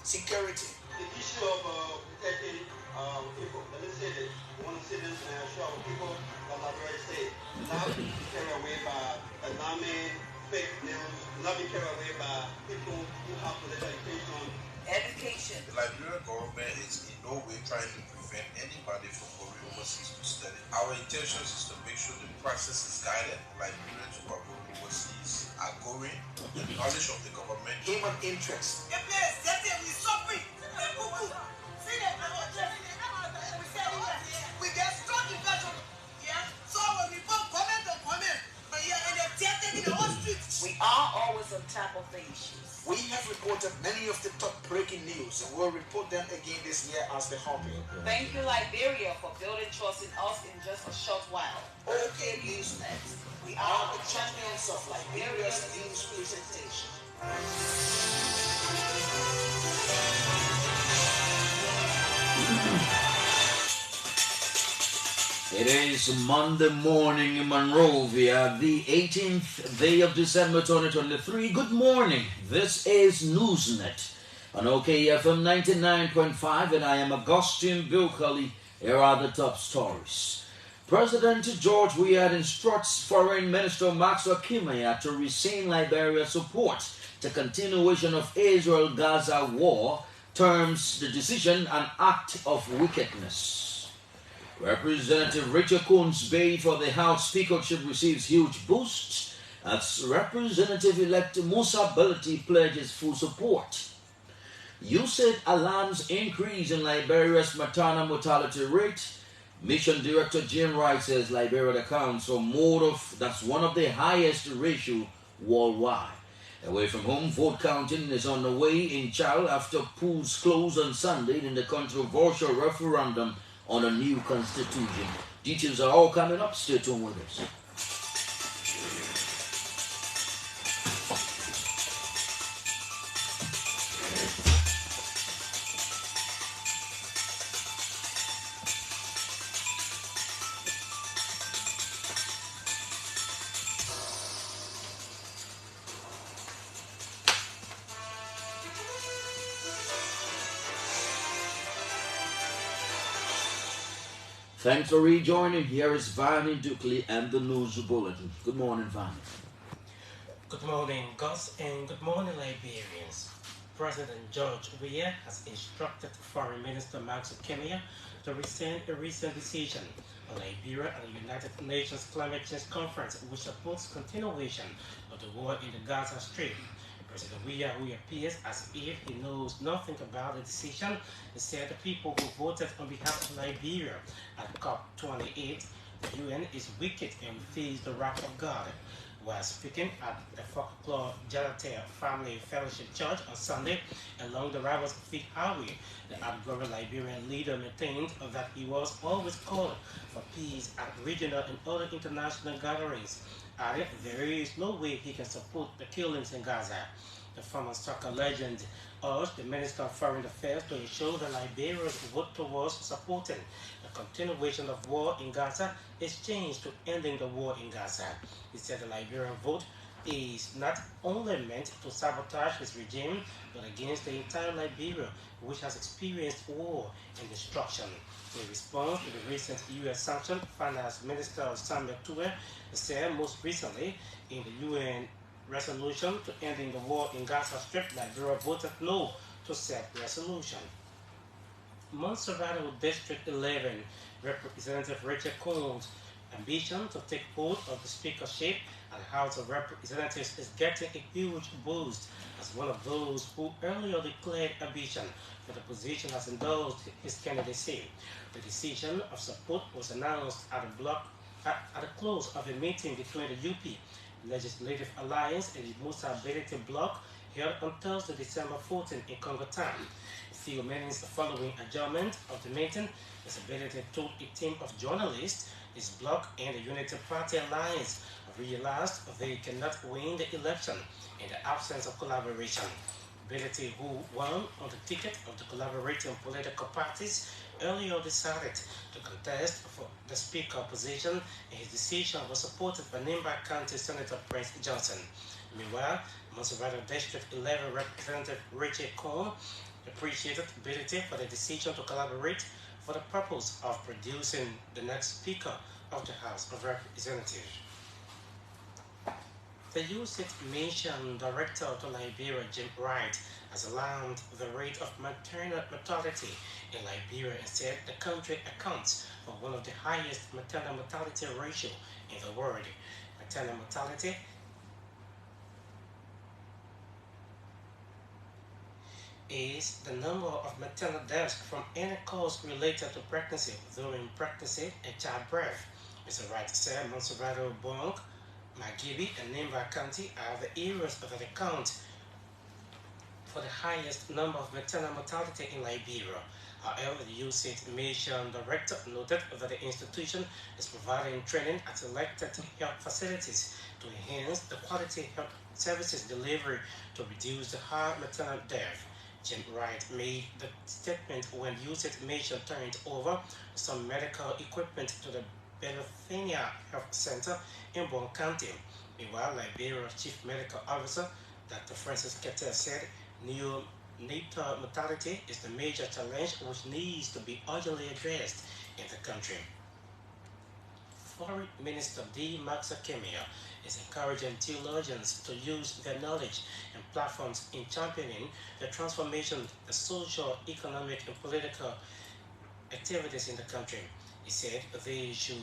Security. The issue of people, let's say that one citizens and show people, like I said, not be carried away by alarming fake news, not be carried away by people who have political education. The Liberian government is in no way trying to prevent anybody from going overseas to study. Our intention is to make sure the process is guided. Liberians who are going overseas are going with the knowledge of the government. Human interest. We get strong impression. Yeah. So when we both comment on comment, but yeah, and they're taking the whole street. We are always on top of the issues. We have reported many of the top breaking news, and we'll report them again this year as the hobby. Thank you, Liberia, for building trust in us in just a short while. OK Newsnet. We are the champions of Liberia's news presentation. It is Monday morning in Monrovia, the 18th day of December 2023. Good morning. This is Newsnet on OKFM 99.5, and I am Augustine Bilkali. Here are the top stories. President George Weah instructs Foreign Minister Maxwell Kimaya to rescind Liberia's support to continuation of Israel-Gaza war, terms the decision an act of wickedness. Representative Richard Coons' bid for the House Speakership receives huge boost as Representative-elect Musa Belati pledges full support. USAID alarms increase in Liberia's maternal mortality rate. Mission Director Jim Wright says Liberia accounts for that's one of the highest ratio worldwide. Away from home, vote counting is on the way in Chile after polls closed on Sunday in the controversial referendum on a new constitution. Details are all coming up. Stay tuned with us. Thanks for rejoining. Here is Vani Dukley and the News Bulletin. Good morning, Vani. Good morning, Gus, and good morning, Liberians. President George Weah has instructed Foreign Minister Maxwell Kimaya to rescind a recent decision on Liberia and the United Nations Climate Change Conference, which supports continuation of the war in the Gaza Strip. President Weah, who appears as if he knows nothing about the decision, said the people who voted on behalf of Liberia at COP28, the UN is wicked and fears the wrath of God. While speaking at the Folklore Jalate Family Fellowship Church on Sunday along the rivers of Fifth Highway, the outgoing Liberian leader maintained that he was always calling for peace at regional and other international gatherings. Added, there is no way he can support the killings in Gaza. The former soccer legend urged the Minister of Foreign Affairs to ensure that Liberia's vote towards supporting the continuation of war in Gaza is changed to ending the war in Gaza. He said the Liberian vote is not only meant to sabotage his regime, but against the entire Liberia, which has experienced war and destruction. In response to the recent U.S. sanction, Finance Minister Samuel Tuwe said most recently in the UN resolution to ending the war in Gaza Strip, Liberia voted no to said resolution. Montserrat District 11 Representative Richard Coons' ambition to take hold of the speakership and House of Representatives is getting a huge boost as one of those who earlier declared ambition for the position has endorsed his candidacy. The decision of support was announced at the close of a meeting between the UP Legislative Alliance and the Musa Belati Bloc held on Thursday, December 14 in Congo Town. A few minutes following adjournment of the meeting, Musa Belati told a team of journalists his bloc and the Unity Party Alliance realized they cannot win the election in the absence of collaboration. Belati, who won on the ticket of the collaborating political parties, earlier decided to contest for the Speaker position, and his decision was supported by Nimba County Senator Prince Johnson. Meanwhile, Montserrat District 11 Representative Richard Cohn appreciated ability for the decision to collaborate for the purpose of producing the next Speaker of the House of Representatives. The Youth Mission Director to Liberia, Jim Wright, has alarmed the rate of maternal mortality in Liberia and said the country accounts for one of the highest maternal mortality ratio in the world. Maternal mortality is the number of maternal deaths from any cause related to pregnancy, during pregnancy, and childbirth. Mr. Wright said Montserrat, Bonk, Magibi, and Nimba County are the areas that account for the highest number of maternal mortality in Liberia. However, the Youth Mission Director noted that the institution is providing training at selected health facilities to enhance the quality health services delivery to reduce the high maternal death. Jim Wright made the statement when Youth Mission turned over some medical equipment to the Benothania Health Center in Bon County. Meanwhile, Liberia's Chief Medical Officer, Dr. Francis Keter, said neonatal mortality is the major challenge which needs to be urgently addressed in the country. Foreign Minister D. Maxakemia is encouraging theologians to use their knowledge and platforms in championing the transformation, the social, economic, and political activities in the country. He said they should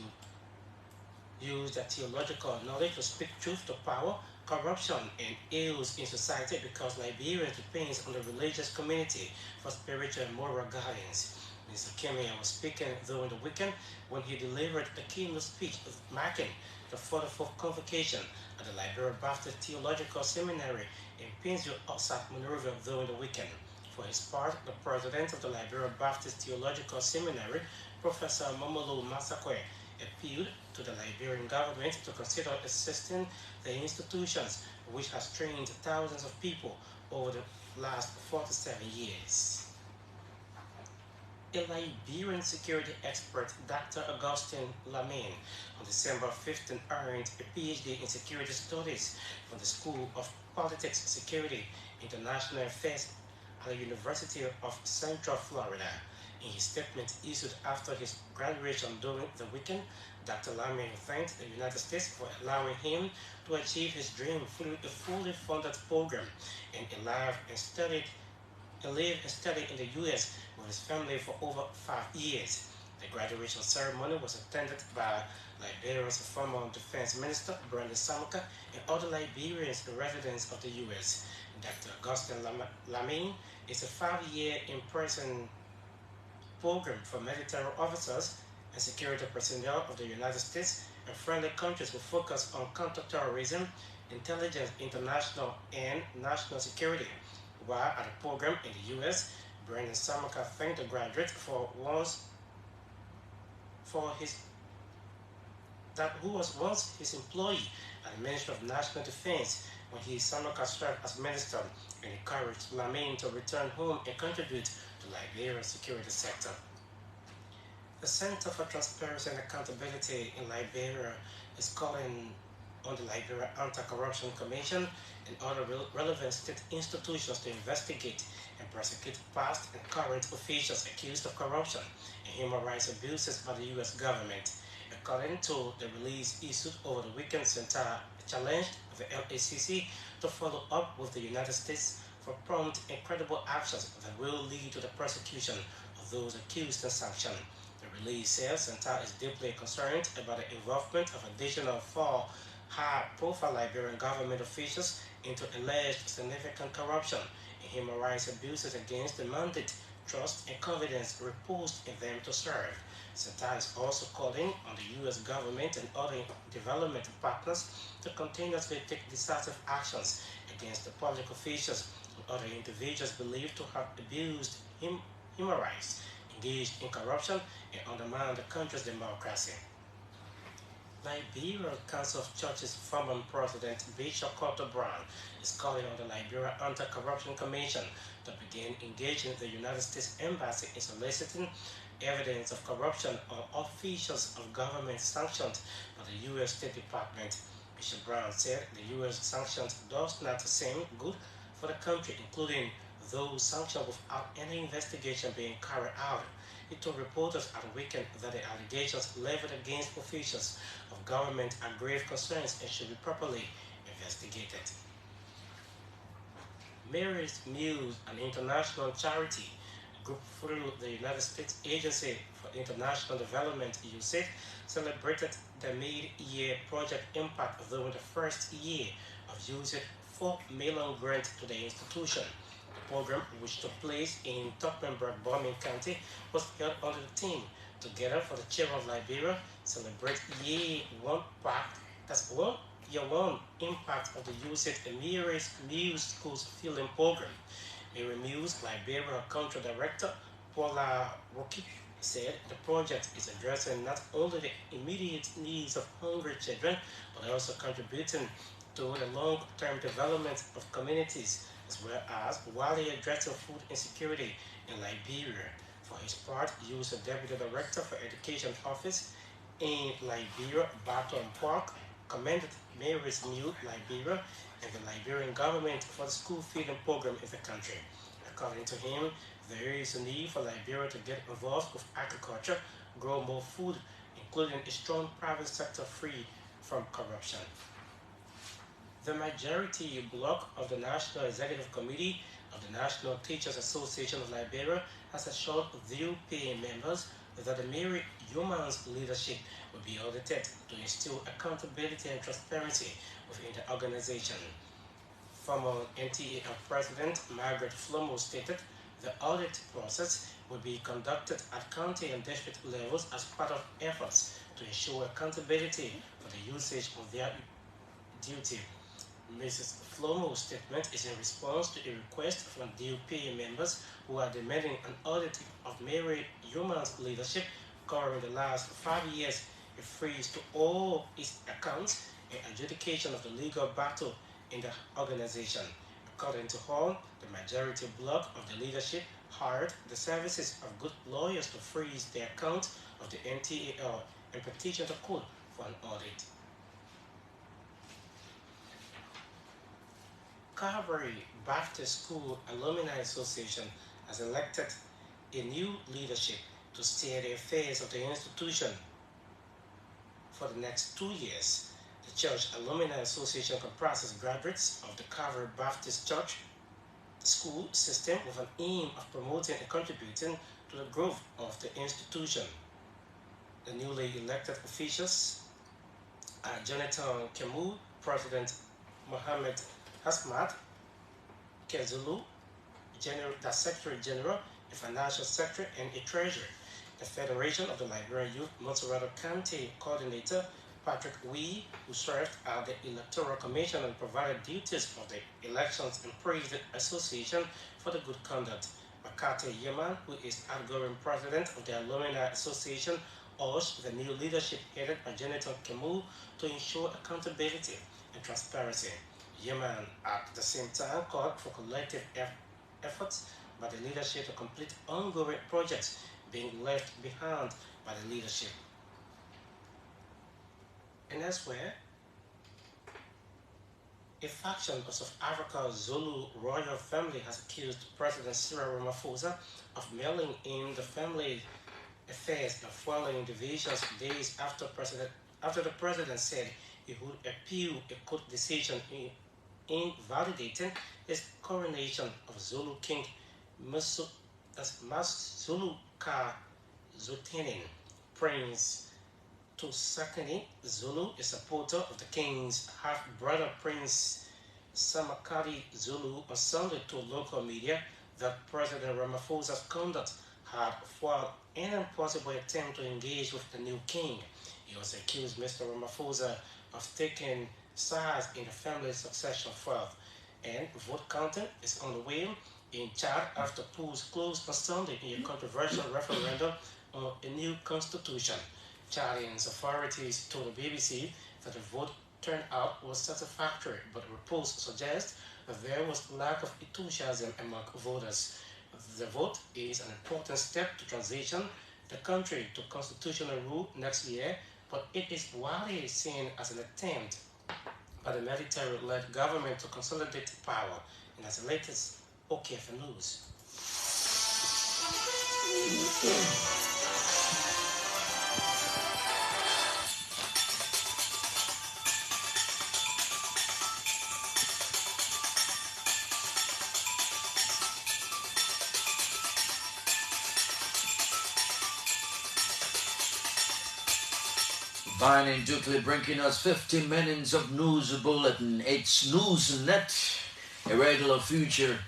use their theological knowledge to speak truth to power, corruption, and ills in society because Liberia depends on the religious community for spiritual and moral guidance. Mr. Kemia was speaking during the weekend when he delivered a keynote speech marking the 44th convocation at the Liberia Baptist Theological Seminary in Pinzville, outside Monrovia, during the weekend. For his part, the president of the Liberia Baptist Theological Seminary, Professor Momolu Masakwe, appealed to the Liberian government to consider assisting the institutions which has trained thousands of people over the last 47 years. A Liberian security expert, Dr. Augustine Lamine, on December 15 earned a PhD in security studies from the School of Politics, Security, International Affairs at the University of Central Florida. In his statement issued after his graduation during the weekend, Dr. Lamine thanked the United States for allowing him to achieve his dream through a fully funded program and live and studied in the U.S. with his family for over 5 years. The graduation ceremony was attended by Liberia's former Defense Minister, Brandon Samaka, and other Liberians and residents of the U.S. Dr. Augustine Lamine is a 5-year in-person program for military officers and security personnel of the United States and friendly countries who focus on counterterrorism, intelligence, international, and national security. While at a program in the U.S., Brandon Samaka thanked the graduate who was once his employee at the Ministry of National Defense when Samaka served as minister, and encouraged Lamine to return home and contribute to Liberia's security sector. The Center for Transparency and Accountability in Liberia is calling on the Liberia Anti-Corruption Commission and other relevant state institutions to investigate and prosecute past and current officials accused of corruption and human rights abuses by the U.S. government. According to the release issued over the weekend, Center challenged the LACC to follow up with the United States for prompt and credible actions that will lead to the prosecution of those accused and sanctioned. The release says Center is deeply concerned about the involvement of additional 4 high-profile Liberian government officials into alleged significant corruption and human rights abuses against the mandate, trust, and confidence reposed in them to serve. Center is also calling on the U.S. government and other development partners to continuously take decisive actions against the public officials and other individuals believed to have abused human rights, engaged in corruption, and undermined the country's democracy. Liberia Council of Churches former President Bishop Carter Brown is calling on the Liberia Anti-Corruption Commission to begin engaging the United States Embassy in soliciting evidence of corruption on officials of government sanctioned by the U.S. State Department. Bishop Brown said the U.S. sanctions does not seem good for the country, including those sanctions without any investigation being carried out. He told reporters at the weekend that the allegations leveled against officials of government are grave concerns and should be properly investigated. Mary's Muse, an international charity group through the United States Agency for International Development, USAID, celebrated the mid-year project impact during the first year of USAID $4 million grant to the institution. The program, which took place in Tuckenburg-Bombing County, was held under the theme Together for the Children of Liberia, celebrate year one impact of the USAID Mary's Muse Schools Fielding Program. Mary Muse, Liberia Country Director Paula Rocky, said the project is addressing not only the immediate needs of hungry children, but also contributing to the long-term development of communities, as well as widely addressing food insecurity in Liberia. For his part, USAID Deputy Director for Education Office in Liberia, Barton Park, commended Mary's Muse Liberia and the Liberian government for the school feeding program in the country. According to him, there is a need for Liberia to get involved with agriculture, grow more food, including a strong private sector free from corruption. The majority bloc of the National Executive Committee of the National Teachers Association of Liberia has assured VUP members that the Mary Humans leadership will be audited to instill accountability and transparency within the organization. Former NTAL President Margaret Flomo stated the audit process will be conducted at county and district levels as part of efforts to ensure accountability for the usage of their duty. Mrs. Flomo's statement is in response to a request from DUP members who are demanding an audit of Mary Humans leadership covering the last 5 years, a freeze to all its accounts, and adjudication of the legal battle in the organization. According to Hall, the majority bloc of the leadership hired the services of good lawyers to freeze the account of the NTAL and petitioned the court for an audit. Calvary Baptist School Alumni Association has elected a new leadership to steer the affairs of the institution for the next 2 years. The Church Alumni Association comprises graduates of the Calvary Baptist Church school system with an aim of promoting and contributing to the growth of the institution. The newly elected officials are Jonathan Kemu, President Mohammed Hasmat Kezulu, the Secretary General, a Financial Secretary, and a Treasurer. The Federation of the Liberian Youth Montserrado County Coordinator, Patrick Wee, who served at the Electoral Commission and provided duties for the elections, and praised the association for the good conduct. Makate Yeman, who is outgoing president of the Alumni Association, urged the new leadership headed by Jonathan Kemu to ensure accountability and transparency. Yemen at the same time called for collective efforts by the leadership to complete ongoing projects being left behind by the leadership. And elsewhere, a faction of South Africa's Zulu royal family has accused President Cyril Ramaphosa of meddling in the family affairs and following divisions days after the president said he would appeal a court decision invalidating his coronation of Zulu King Masuluka Zutinin. Prince Tusakani Zulu, a supporter of the king's half-brother Prince Samakadi Zulu, on Sunday told local media that President Ramaphosa's conduct had foiled an impossible attempt to engage with the new king. He also accused Mr. Ramaphosa of taking sides in the family succession fight, and vote counting is on the way in Chad after polls closed on Sunday in a controversial referendum on a new constitution. Chadian authorities told the BBC that the vote turnout was satisfactory, but reports suggest that there was lack of enthusiasm among voters. The vote is an important step to transition the country to constitutional rule next year, but it is widely seen as an attempt by the military-led government to consolidate power. And that's the latest OKFM news. Vine and Dukley bringing us 50 minutes of news bulletin. It's Newsnet, a regular feature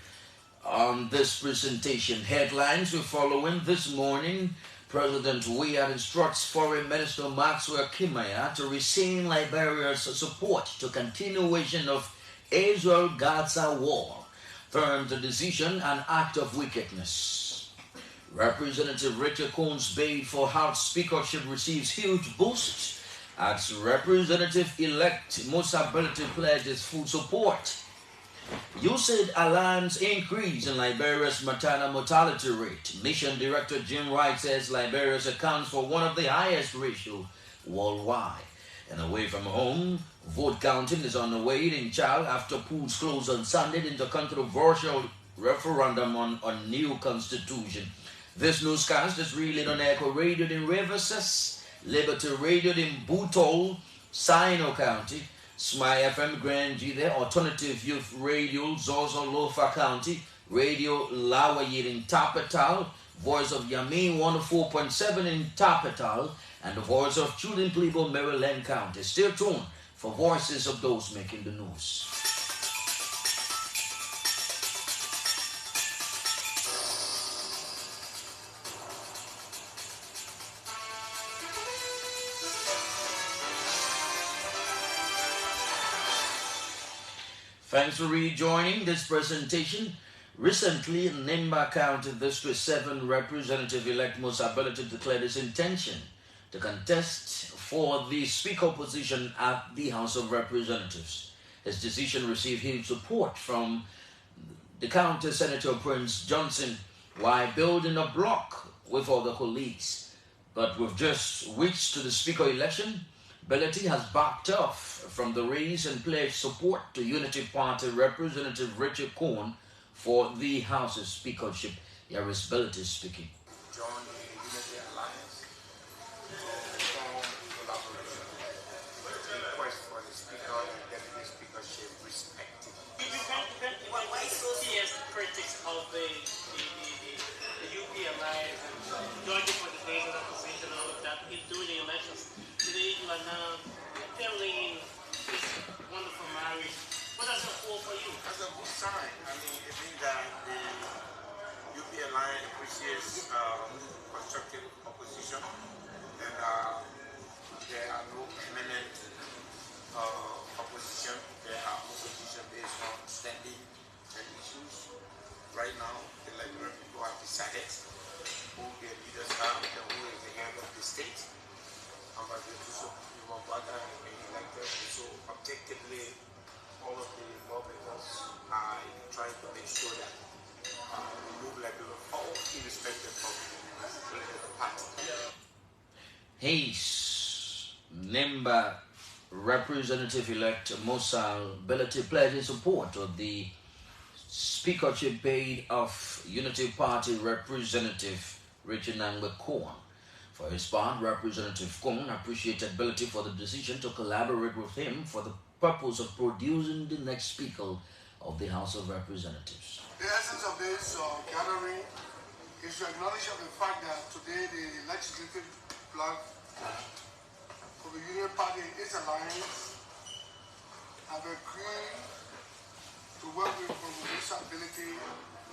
on this presentation. Headlines we're following this morning. President Weah instructs Foreign Minister Maxwell Kimaya to rescind Liberia's support to continuation of Israel-Gaza war. Termed the decision an act of wickedness. Representative Richard Cohn's bid for House Speakership receives huge boost as Representative-elect Musa Belete pledges full support. USAID Alliance increase in Liberia's maternal mortality rate. Mission Director Jim Wright says Liberia accounts for one of the highest ratios worldwide. And away from home, vote counting is on the way in Chad after polls closed on Sunday in the controversial referendum on a new constitution. This newscast is relayed on Echo Radio in Riverses, Liberty Radio in Butol, Sino County, Smile FM Grand G, Alternative Youth Radio, Zozo Lofa County, Radio Lawayid in Tapatal, Voice of Yamin 104.7 in Tapatal, and the Voice of Children Plebo, Maryland County. Stay tuned for voices of those making the news. Thanks for rejoining this presentation. Recently, in Nimba County District 7 Representative-elect Musa Belete declared his intention to contest for the Speaker position at the House of Representatives. His decision received huge support from the County Senator Prince Johnson while building a bloc with other colleagues. But with just weeks to the Speaker election, Belete has backed off from the race and pledged support to Unity Party Representative Richard Cohen for the House's speakership. Here is Belete speaking. Join the Unity Alliance form collaboration. Request for the Speaker and Deputy Speakership respectively. Why so fierce critics of the UP Alliance and Georgia for the days of opposition and all of that during the elections? Today you are now telling this wonderful marriage. What does it hold for you? That's a good sign. I mean, it means that the UP Alliance appreciates constructive opposition, and there are no permanent opposition. There are opposition based on standing and issues. Right now, the Liberian people have decided who their leaders are and who is the head of the state. So objectively, all of the lawmakers are trying to make sure that we move Liberia forward, irrespective of the political party. Hayes, Nimba Representative-elect Musa Belete pledged support of the speakership bid of Unity Party Representative Richard Nangwe Cohen. For his part, Representative Cohen appreciated Belete for the decision to collaborate with him for the purpose of producing the next Speaker of the House of Representatives. The essence of this gathering is to acknowledge the fact that today the legislative bloc for the Union Party and its alliance have agreed to work with Musa Belete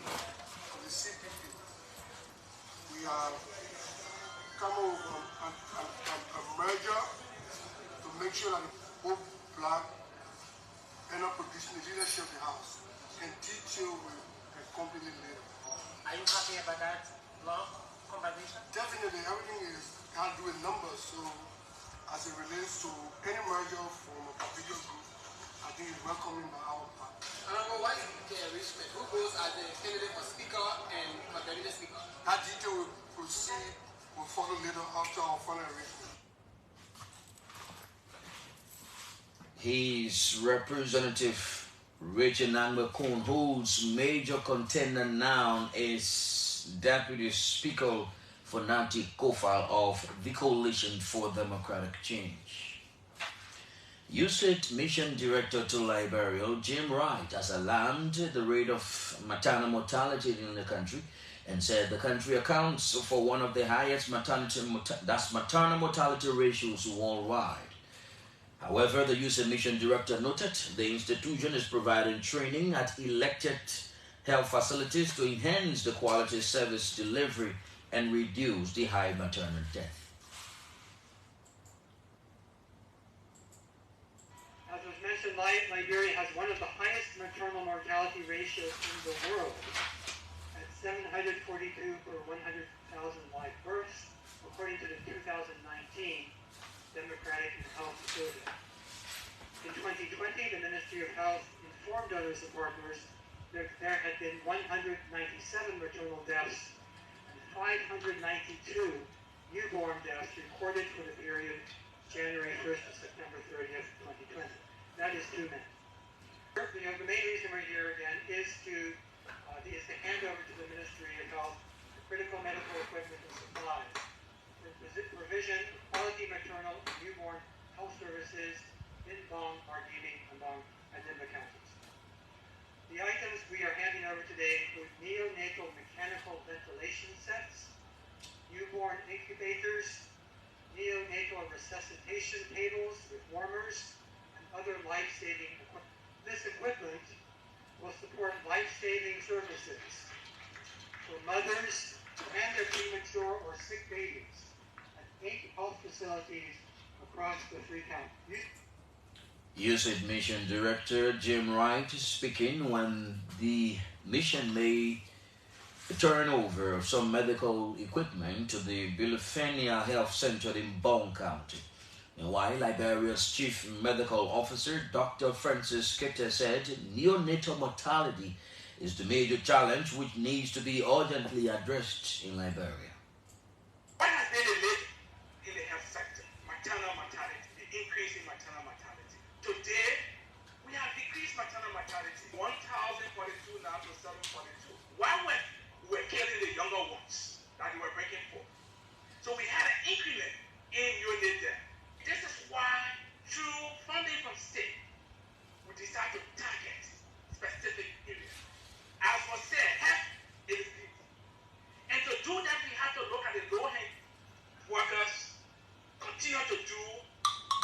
of the CPP. We have come over a merger to make sure that both bloc end up producing the leadership of the House and teach you with a company leader. Are you happy about that block combination? Definitely, everything has to do with numbers. So, as it relates to any merger from a particular group, I think it's welcoming by our part. Why is the arrangement? Who goes as the candidate for Speaker and for Deputy Speaker? That detail will proceed. Will follow later after our final arrangement. His representative Richard Nangmakun, whose major contender now is Deputy Speaker for Nati Kofal of the Coalition for Democratic Change. USAID Mission Director to Liberia, Jim Wright, has alarmed the rate of maternal mortality in the country and said the country accounts for one of the highest maternal mortality ratios worldwide. However, the USAID Mission Director noted the institution is providing training at elected health facilities to enhance the quality service delivery and reduce the high maternal death. As was mentioned, Liberia has one of the highest maternal mortality ratios in the world, at 742 per 100,000 live births, according to the 2019 Democratic and Health Survey. In 2020, the Ministry of Health informed other partners that there had been 197 maternal deaths and 592 newborn deaths recorded for the period January 1st to September 30th, 2020. That is too many. The main reason we're here again is to hand over to the Ministry of Health the critical medical equipment and supplies for provision of quality maternal and newborn health services in Bong, Margibi, and Nimba counties. The items we are handing over today include neonatal mechanical ventilation sets, newborn incubators, neonatal resuscitation tables with warmers, and other life-saving equipment. This equipment will support life-saving services for mothers and their premature or sick babies at 8 health facilities across the 3 counties. USAID Mission Director Jim Wright is speaking when the mission made the turnover of some medical equipment to the Bilifenia Health Center in Bong County. And while Liberia's Chief Medical Officer, Dr. Francis Kete, said neonatal mortality is the major challenge which needs to be urgently addressed in Liberia. What has been in the health sector? Maternal mortality, the increase in maternal mortality. Today, we have decreased maternal mortality 1,042 now to 742. While we're killing the younger ones that we were breaking for. So we had an increment in unit there. This is why, through funding from state, we decided to target specific areas. As was said, health is key. And to do that, we have to look at the low-hanging workers, continue to do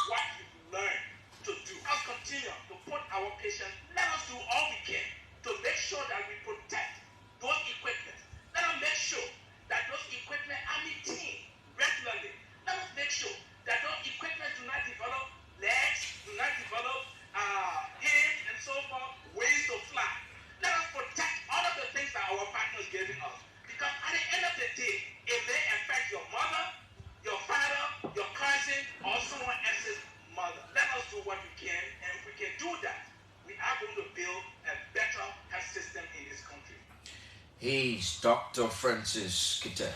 what we've learned to do. Let's continue to put our patients, let us do all we can to make sure that we protect those equipment. Let us make sure that those equipment are maintained regularly. Let us make sure that those equipment do not develop legs, do not develop hips and so forth, ways to fly. Let us protect all of the things that our partners giving us. Because at the end of the day, it may affect your mother, your father, your cousin, or someone else's mother. Let us do what we can, and if we can do that, we are going to build a better health system in this country. He's Dr. Francis Kete.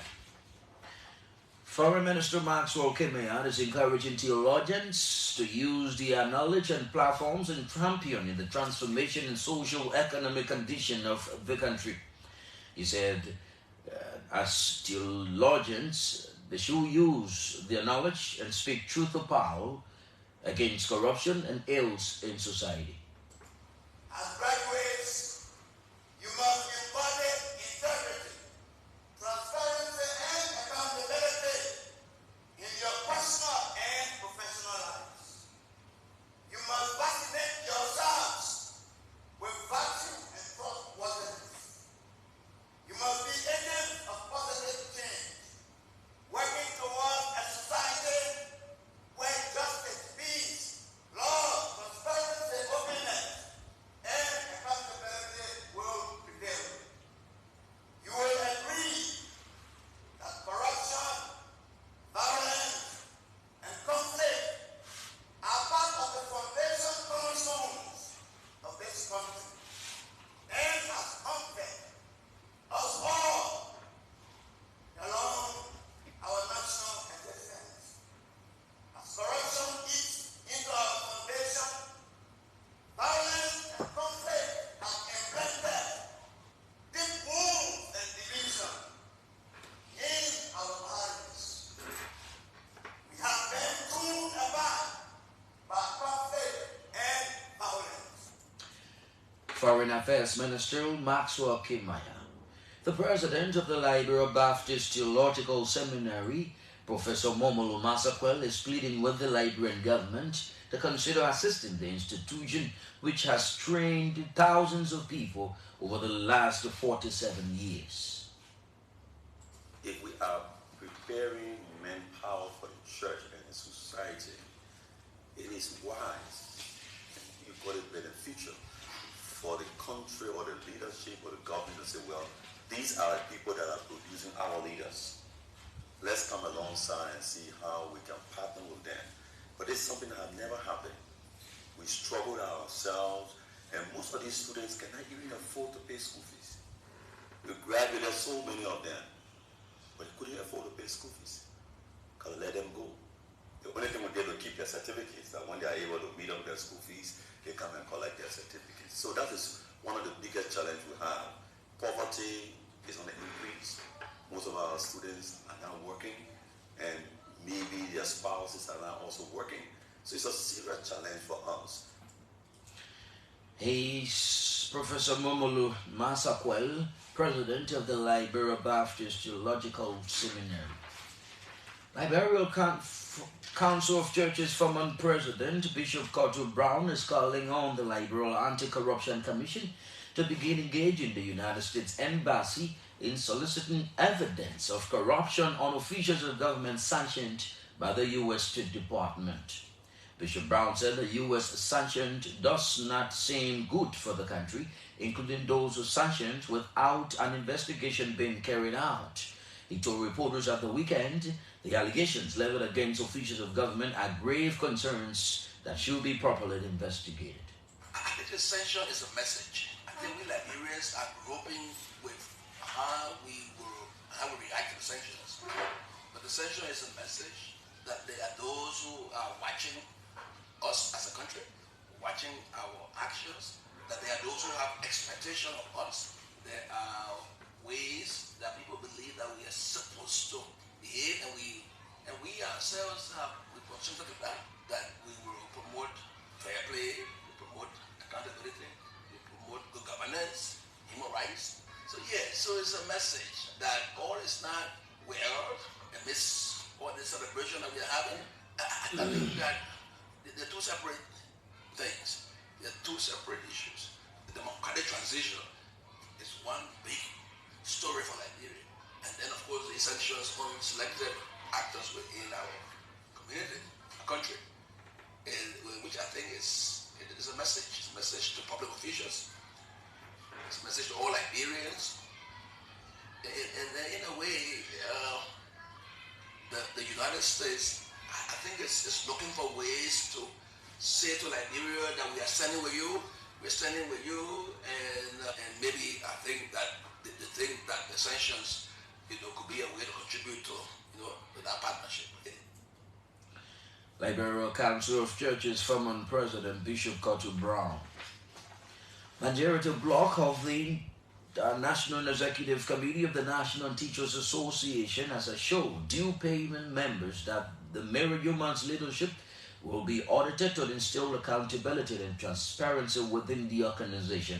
Foreign Minister Maxwell Kimia is encouraging theologians to use their knowledge and platforms in championing the transformation in social economic condition of the country. He said, as theologians, they should use their knowledge and speak truth to power against corruption and ills in society. As graduates, you must embody integrity, transparency, and accountability in your personal and professional lives. You must vaccinate yourselves with virtue and trustworthiness. You must be agents of positive change, working towards a society where justice, peace, love, transparency, openness, and Affairs Minister Maxwell Kimaya. The president of the Liberia Baptist Theological Seminary, Professor Momolu Masakwel, is pleading with the Liberian government to consider assisting the institution, which has trained thousands of people over the last 47 years. If we are preparing manpower for the church and the society, it is wise, you call it beneficial, for the country or the leadership or the government to say, well, these are the people that are producing our leaders. Let's come alongside and see how we can partner with them. But it's something that has never happened. We struggled ourselves, and most of these students cannot even afford to pay school fees. We graduated so many of them, but they couldn't afford to pay school fees. Because let them go. The only thing we did was keep their certificates, that when they are able to meet up their school fees, they come and collect their certificates. So that is one of the biggest challenges we have. Poverty is on the increase. Most of our students are now working, and maybe their spouses are now also working. So it's a serious challenge for us. He's Professor Momolu Masakwel, president of the Liberia Baptist Theological Seminary. Liberia Council of Churches Foreman President Bishop Kotu Brown is calling on the Liberia Anti-Corruption Commission to begin engaging the United States Embassy in soliciting evidence of corruption on officials of government sanctioned by the U.S. State Department. Bishop Brown said the U.S. sanctioned does not seem good for the country, including those who sanctioned without an investigation being carried out. He told reporters at the weekend the allegations leveled against officials of government are grave concerns that should be properly investigated. I think the sanction is a message. I think we Liberians are groping with how we react to the sanctions. But the sanction is a message that there are those who are watching us as a country, watching our actions, that there are those who have expectation of us. There are ways that people believe that we are supposed to behave, and we ourselves have responsibility to that we will promote fair play, we promote accountability, we promote good governance, human rights. So so it's a message that all is not well amidst all the celebration that we are having. I think that they're two separate things. They're two separate issues. The democratic transition is one big story for Liberia. And then, of course, the sanctions on selected actors within our community, our country, which I think is a message. It's a message to public officials. It's a message to all Liberians. And in a way, the United States, I think, is looking for ways to say to Liberia that we are standing with you, and maybe I think that the sanctions, could be a way to contribute to, to that partnership. Liberia Council of Churches Foreman President Bishop Kotu Brown. Majority block of the National Executive Committee of the National Teachers Association has assured due payment members that the Mary Humans leadership will be audited to instill accountability and transparency within the organization.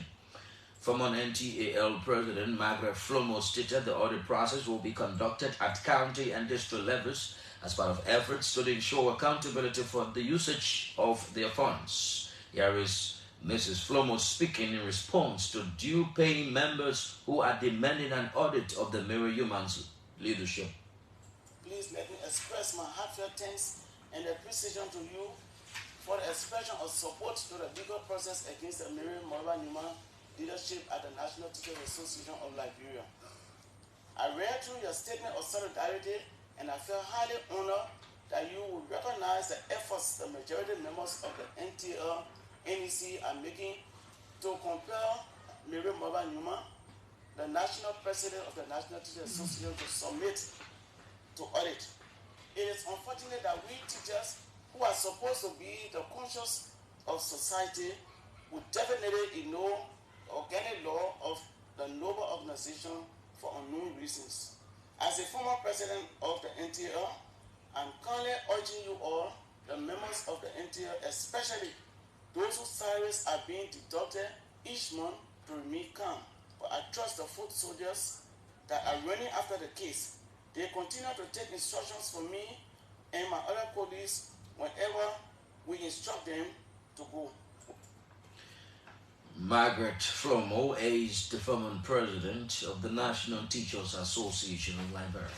Former NTAL President Margaret Flomo stated the audit process will be conducted at county and district levels as part of efforts to ensure accountability for the usage of their funds. Here is Mrs. Flomo speaking in response to due-paying members who are demanding an audit of the Mary Humans leadership. Please let me express my heartfelt thanks and appreciation to you for the expression of support to the legal process against the Mary Newman leadership at the National Teachers Association of Liberia. I read through your statement of solidarity, and I feel highly honored that you will recognize the efforts the majority members of the NTL NEC are making to compel Mary Newman, the national president of the National Teachers Association, to submit to audit. It is unfortunate that we teachers, who are supposed to be the conscience of society, would definitely ignore the organic law of the noble organization for unknown reasons. As a former president of the NTL, I'm currently urging you all, the members of the NTL, especially those whose salaries are being deducted each month to remain calm, but I trust the foot soldiers that are running after the case. They continue to take instructions from me and my other colleagues whenever we instruct them to go. Margaret Flomo is the former president of the National Teachers Association of Liberia.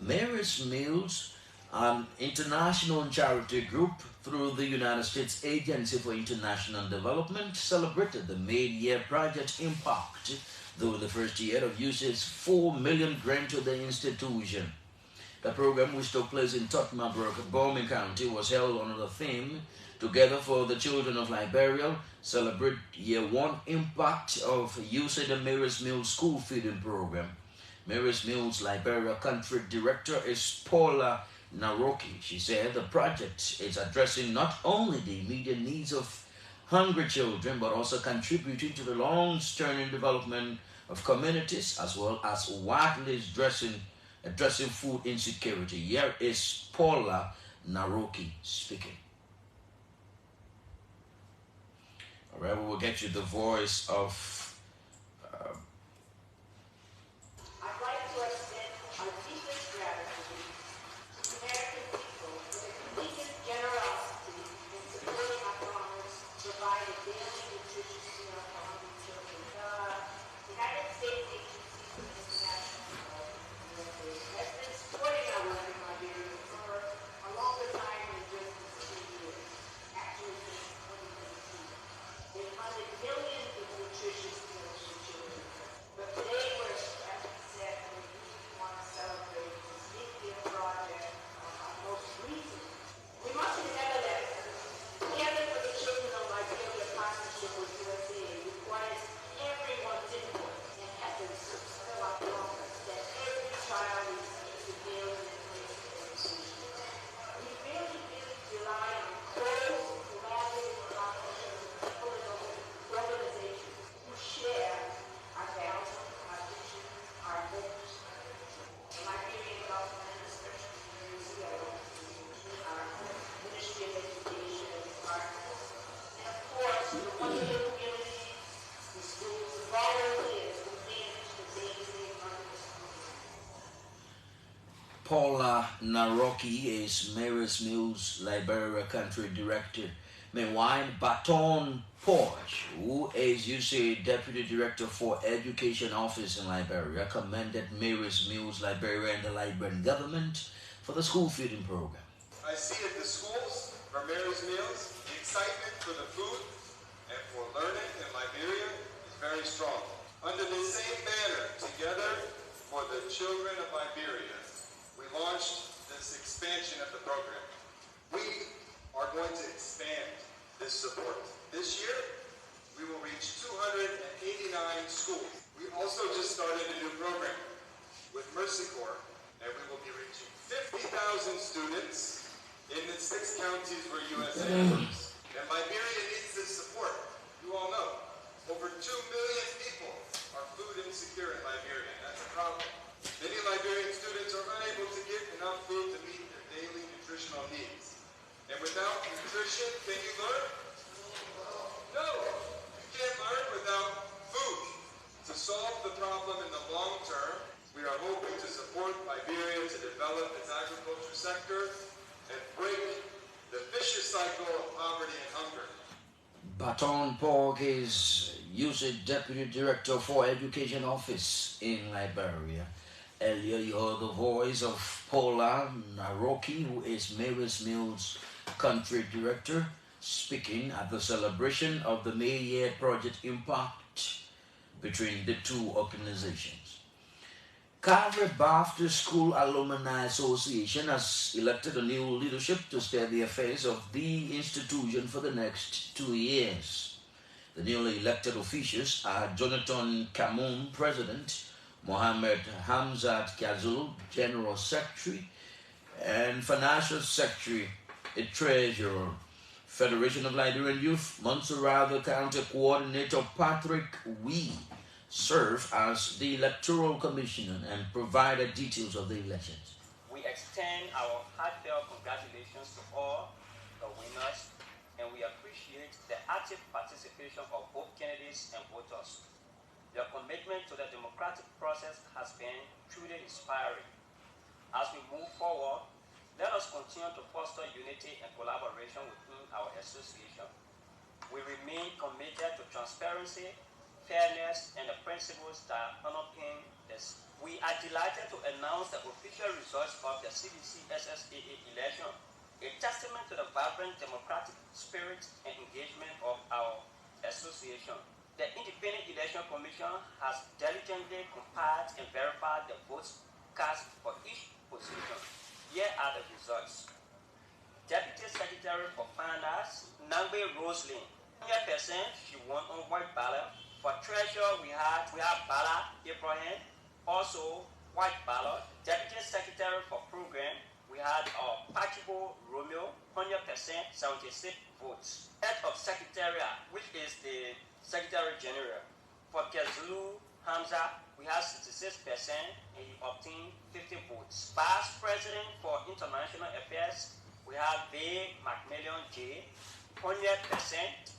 Mary's Mills, an international charity group through the United States Agency for International Development, celebrated the mid-year Project Impact during the first year of USAID's $4 million grant to the institution. The program, which took place in Tottenbrook, Bowman County, was held under the theme Together for the Children of Liberia, Celebrate Year 1 Impact of USAID and Mary's Mills School Feeding Program. Mary's Mills Liberia Country Director is Paula Naroki. She said the project is addressing not only the immediate needs of hungry children, but also contributing to the long-standing development of communities as well as widely addressing food insecurity. Here is Paula Naroki speaking. All right, we will get you the voice of I'd like to extend our deepest gratitude to the American people for their continued generosity in supporting our farmers to provide a daily nutritious meal for hungry children. The United States Agency for International Development has been supporting our work in Liberia for a longer time than just 2 years, actually since 2017. They funded millions of nutritious meals for children. But today we're set and we want to celebrate this big project of our most recent. We must remember that Together for the Children of Liberia partnership with USAID requires everyone's input and efforts to fulfill our promise that every child receives a meal and a place of education. We really rely on close, collaborative partnerships with people and organizations who share our values, our vision, our hopes. The Liberian government, especially the USAID, our Ministry of Education and partners, and of course the wonderful communities, the schools, the volunteers who manage the day-to-day running of schools. Paula Naroki is Mary's Mills Liberia Country Director. Meanwhile, Baton Porch, who is USAID Deputy Director for Education Office in Liberia, commended Mary's Mills Liberia and the Liberian government for the school feeding program. I see at the schools for Mary's Meals, the excitement for the food and for learning in Liberia is very strong. Under the same banner, Together for the Children of Liberia, we launched this expansion of the program. We are going to expand this support. This year, we will reach 289 schools. We also just started a new program with Mercy Corps, and we will be reaching 50,000 students in the 6 counties where USAID works. And Liberia needs this support. You all know, over 2 million people are food insecure in Liberia. That's a problem. Many Liberian students are unable to get enough food to meet their daily nutritional needs. And without nutrition, can you learn? No, you can't learn without food. To solve the problem in the long term, we are hoping to support Liberia to develop its agriculture sector and break the vicious cycle of poverty and hunger. Baton Pork is USAID Deputy Director for Education Office in Liberia. Earlier you heard the voice of Paula Naroki, who is Mary's Mills Country Director, speaking at the celebration of the May-Year Project Impact between the two organizations. Calvary Baptist School Alumni Association has elected a new leadership to steer the affairs of the institution for the next 2 years. The newly elected officials are Jonathan Kamoun, President, Mohammed Hamzat Kazul, General Secretary, and Financial Secretary, a Treasurer. Federation of Liberian Youth, Montserrat County Coordinator Patrick Wee serve as the Electoral Commissioner and provided details of the elections. We extend our heartfelt congratulations to all the winners and we appreciate the active participation of both candidates and voters. Your commitment to the democratic process has been truly inspiring. As we move forward, let us continue to foster unity and collaboration within our association. We remain committed to transparency, fairness, and the principles that underpin this. We are delighted to announce the official results of the CDC SSAA election, a testament to the vibrant democratic spirit and engagement of our association. The Independent Election Commission has diligently compiled and verified the votes cast for each position. Here are the results. Deputy Secretary for Finance, Nangbe Roslyn, 100%, she won on white ballot. For Treasurer, we have Bala Ibrahim, also white ballot. Deputy Secretary for Program, we had Pachibo Romeo, 100%, 76 votes. Head of Secretariat, which is the Secretary General. For Kezulu Hamza, we have 66% and he obtained 50 votes. Vice President for International Affairs, we have V. Macmillan J, 100%,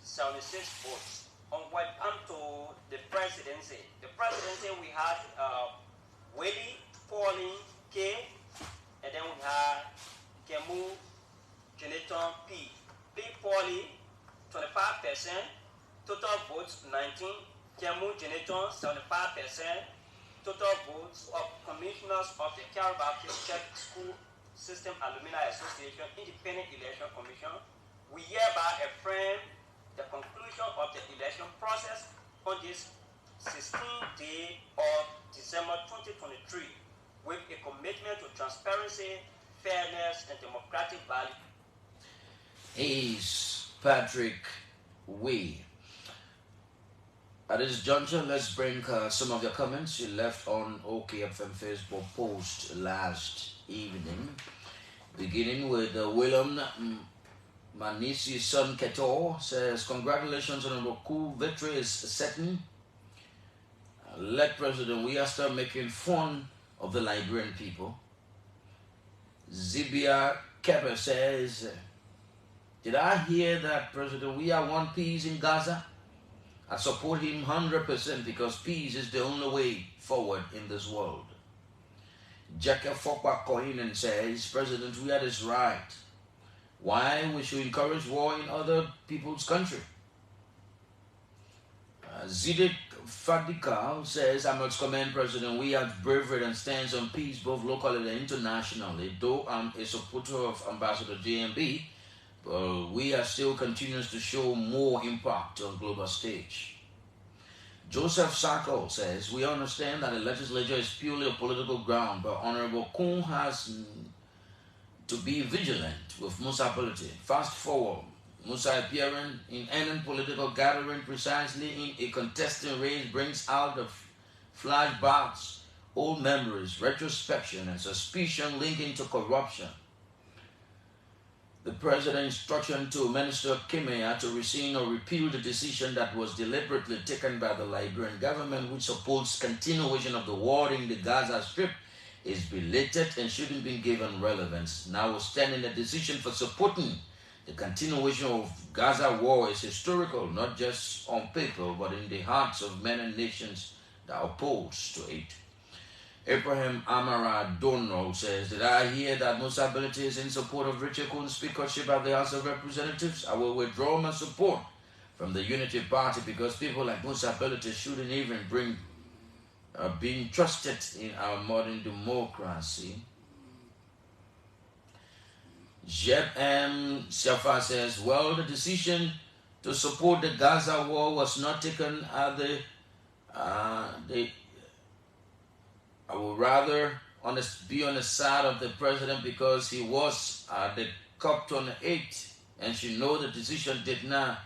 76 votes. On what comes to the presidency, we had Willie Pauline K, and then we have Kemu Jonathan P. P. Pauline, 25%, total votes 19. Kemu Jonathan, 75%, total votes of commissioners of the Carol Baptist Church School System Alumni Association Independent Election Commission. We hereby affirm the conclusion of the election process on this 16th day of December 2023 with a commitment to transparency, fairness, and democratic value. Is Patrick Way. At this juncture, let's bring some of your comments you left on OKFM Facebook post last evening. Beginning with William Manisi's son Ketor says, congratulations on a cool victory is certain. Let President Weah start making fun of the Liberian people. Zibia Keber says, did I hear that President Weah want peace in Gaza? I support him 100% because peace is the only way forward in this world. Jacka Fokwa Kohinen says, President Weah is right. Why we should encourage war in other people's country? Zidek Fadikal says, I must commend President Weah's bravery and stance on peace both locally and internationally. Though I'm a supporter of Ambassador JMB, Weah still continues to show more impact on global stage. Joseph Sacco says, we understand that the legislature is purely a political ground, but Honorable Kun has to be vigilant with Musa ability. Fast forward, Musa appearing in any political gathering precisely in a contesting race brings out the flashbacks, old memories, retrospection, and suspicion linking to corruption. The President's instruction to Minister Kimia to rescind or repeal the decision that was deliberately taken by the Liberian government, which supports continuation of the war in the Gaza Strip, is belated and shouldn't be given relevance. Notwithstanding the decision for supporting the continuation of Gaza war is historical, not just on paper, but in the hearts of many nations that are opposed to it. Abraham Amara Donald says, did I hear that Musa Ability is in support of Richard Kun's speakership at the House of Representatives? I will withdraw my support from the Unity Party because people like Musa Ability shouldn't even bring being trusted in our modern democracy. Jeb M. Shafa says, well, the decision to support the Gaza war was not taken at I would rather be on the side of the president because he was at the COP28 and she know the decision did not.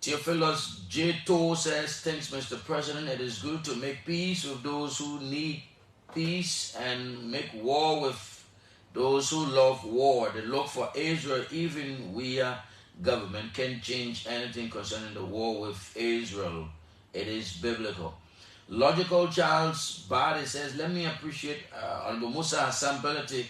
Theophilus J. Toh says, thanks, Mr. President. It is good to make peace with those who need peace and make war with those who love war. They look for Israel. Even we government can't change anything concerning the war with Israel. It is biblical. Logical Charles Body says, let me appreciate Honorable Musa Assembly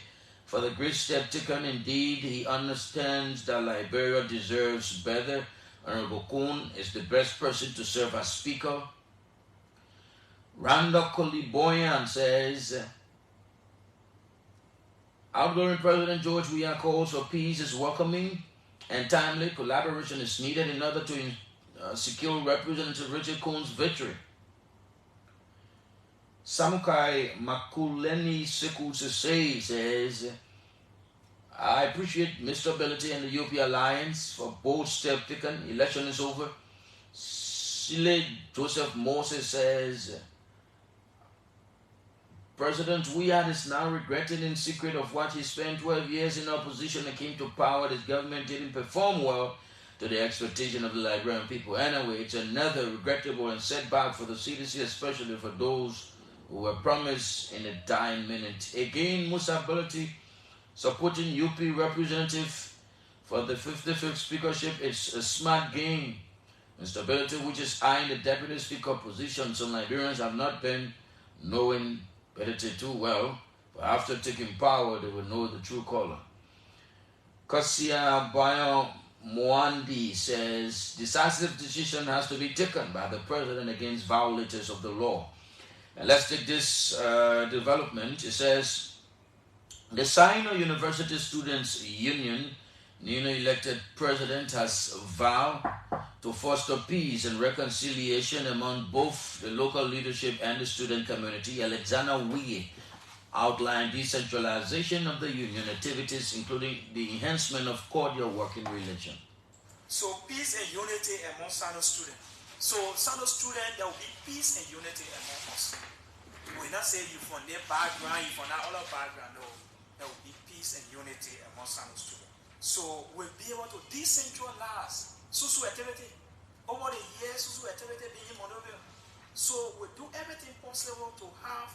for the great step taken. Indeed, he understands that Liberia deserves better. Honorable Kuhn is the best person to serve as Speaker. Randa Koliboyan says, outgoing President George Weah calls for peace is welcoming and timely. Collaboration is needed in order to secure Representative Richard Kuhn's victory. Samukai Makuleni Sekusese says, I appreciate Mr. Ability and the UP Alliance for bold step taken. Election is over. Sile Joseph Moses says, President Weah is now regretting in secret of what he spent 12 years in opposition and came to power. His government didn't perform well to the expectation of the Liberian people. Anyway, it's another regrettable and setback for the CDC, especially for those who were promised in a dying minute. Again, Musa Ability supporting UP representative for the 55th speakership is a smart game. Instability, which is eyeing the deputy speaker position. Some Liberians have not been knowing Ability too well, but after taking power, they will know the true color. Kasia Bayo Mwandi says, decisive decision has to be taken by the president against violators of the law. And let's take this development. It says, the Sino University Students Union, newly elected president, has vowed to foster peace and reconciliation among both the local leadership and the student community. Alexander Wee outlined decentralization of the union activities, including the enhancement of cordial working relation. So peace and unity among Sano students. So Sano students, there will be peace and unity among us. We will not say you from their background, you from that other background. No, there will be peace and unity among Sano students. So we'll be able to decentralize Susu activity. Over the years, Susu activity being monobile. So we do everything possible to have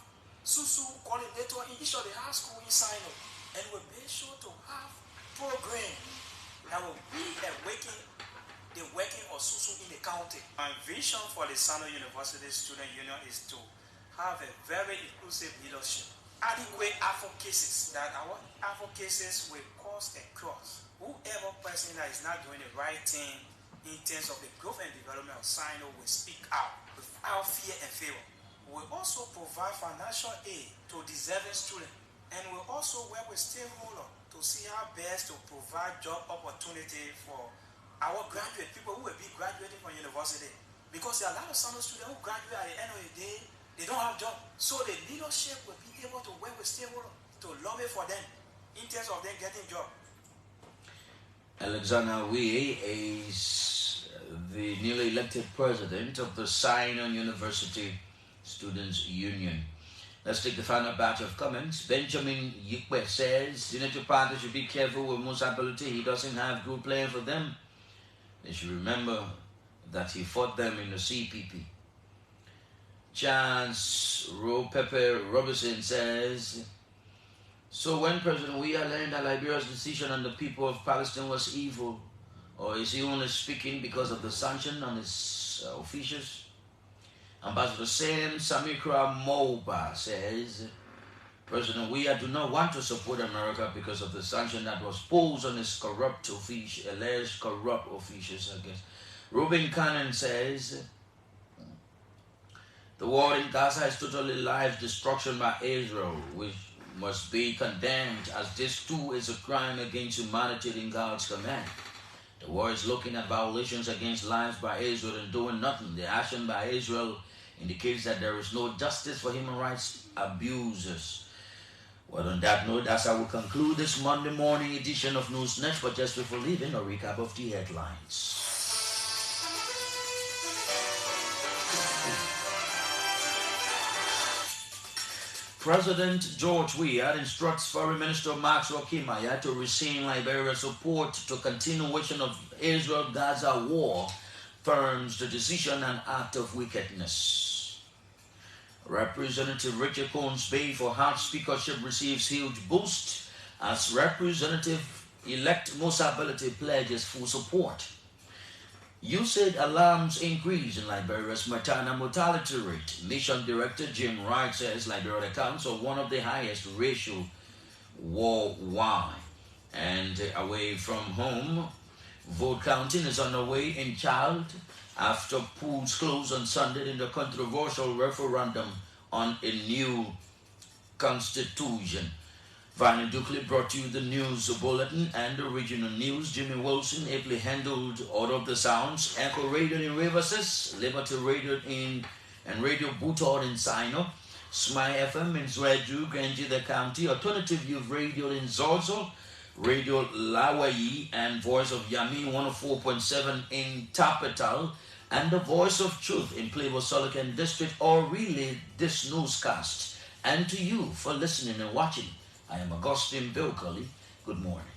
Susu coordinator in each of the high school in Sino. And we'll be sure to have program that will be the working of Susu in the county. My vision for the Sano University Student Union is to have a very inclusive leadership. Adequate advocacies, that our advocacies will cause a cross. Whoever person that is not doing the right thing in terms of the growth and development of Sino will speak out without fear and favor. We will also provide financial aid to deserving students, and we will also work with stakeholders to see how best to provide job opportunity for our graduate people who will be graduating from university. Because there are a lot of Sino students who graduate at the end of the day, they don't have job. So the leadership will be able to work with stakeholders to lobby for them in terms of them getting job. Alexander Wee is the newly elected president of the Sino University Students Union. Let's take the final batch of comments. Benjamin Yikwe says, Senator Party should be careful with Musa Ability. He doesn't have good playing for them. They should remember that he fought them in the CPP. Chance Pepe Robinson says, so when President Weah learned that Liberia's decision on the people of Palestine was evil, or is he only speaking because of the sanction on his officials? Ambassador Sam Samikra Moba says, President Weah do not want to support America because of the sanction that was posed on his corrupt officials, alleged corrupt officials, I guess. Ruben Cannon says, the war in Gaza is totally life destruction by Israel, which must be condemned, as this too is a crime against humanity in God's command. The war is looking at violations against lives by Israel and doing nothing. The action by Israel indicates that there is no justice for human rights abusers. Well, on that note, that's how we conclude this Monday morning edition of Newsnet. But just before leaving, a recap of the headlines. President George Weah instructs Foreign Minister Maxwell Kimaya to rescind Liberia's support to continuation of Israel-Gaza war, terms the decision an act of wickedness. Representative Richard Kuhn's bid for House Speakership receives huge boost as Representative-elect Musa Ability pledges full support. USAID alarms increase in Liberia's maternal mortality rate. Mission Director Jim Wright says Liberia accounts for one of the highest ratio worldwide. And away from home, vote counting is underway in Chad after polls closed on Sunday in the controversial referendum on a new constitution. Varney Dukley brought you the news bulletin and the regional news. Jimmy Wilson ably handled all of the sounds. Echo Radio in Riverses, Liberty Radio and Radio Butod in Sino, Smile FM in Zwedru, Ganji the County, Alternative Youth Radio in Zorzal, Radio Lawayi and Voice of Yami 104.7 in Tapetal, and the Voice of Truth in Playbo Solican District, or relay this newscast. And to you for listening and watching, I am Augustine Bilcoli. Good morning.